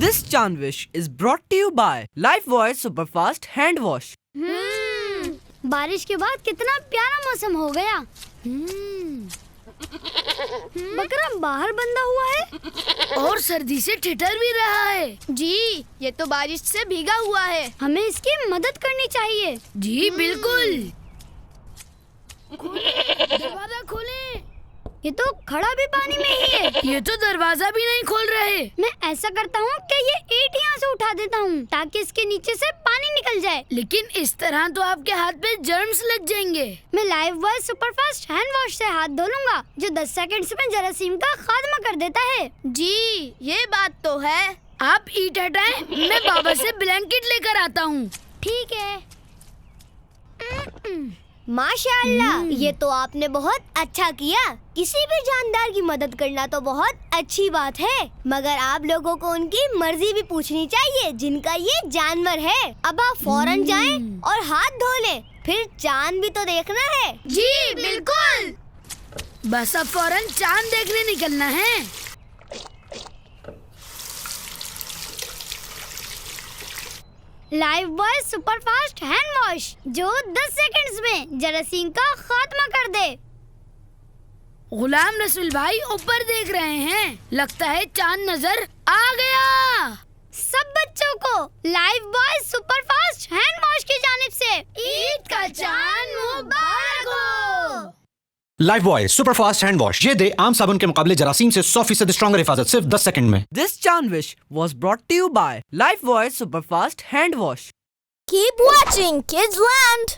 This Chanvish is brought to you by Lifebuoy Superfast Hand Wash. बारिश के बाद कितना प्यारा मौसम हो गया। बकरा बाहर बंधा हुआ है और सर्दी से ठिठुर भी रहा है। जी, ये तो बारिश से भीगा हुआ है। हमें इसकी मदद करनी चाहिए। जी बिल्कुल। दरवाजा खोलें। ये तो खड़ा भी पानी में ही है। ये तो दरवाजा भी नहीं खोल रहे। मैं ऐसा करता हूँ कि ये ईंट यहाँ से उठा देता हूँ ताकि इसके नीचे से पानी निकल जाए। लेकिन इस तरह तो आपके हाथ पे जर्म्स लग जाएंगे। मैं लाइफबॉय सुपरफास्ट हैंड वॉश से हाथ धो लूंगा, जो 10 सेकंड्स में जरासीम का खात्मा कर देता है। जी, ये बात तो है। आप ईंट हटाएं, मैं बाबा से ब्लैंकेट लेकर आता हूँ। ठीक है। माशाअल्लाह, ये तो आपने बहुत अच्छा किया। किसी भी जानदार की मदद करना तो बहुत अच्छी बात है, मगर आप लोगों को उनकी मर्जी भी पूछनी चाहिए जिनका ये जानवर है। अब आप फौरन जाएं और हाथ धो लें, फिर चांद भी तो देखना है। जी बिल्कुल। बस अब फौरन चांद देखने निकलना है। लाइफबॉय सुपरफास्ट हैंड वॉश, जो 10 सेकंड्स में जरासीम का खात्मा कर दे। गुलाम रसूल भाई ऊपर देख रहे हैं, लगता है चांद नजर आ गया। सब बच्चों को लाइफबॉय सुपरफास्ट हैंड वॉश की जानिब से ईद का चांद मुबारक हो। लाइफबॉय सुपरफास्ट हैंड वॉश, ये दे आम साबुन के मुकाबले जरासीम से 100% स्ट्रॉन्गर हिफाजत सिर्फ 10 सेकंड में। This Chanvish was brought to you by Lifebuoy Superfast Hand Wash. Keep watching Kids Land.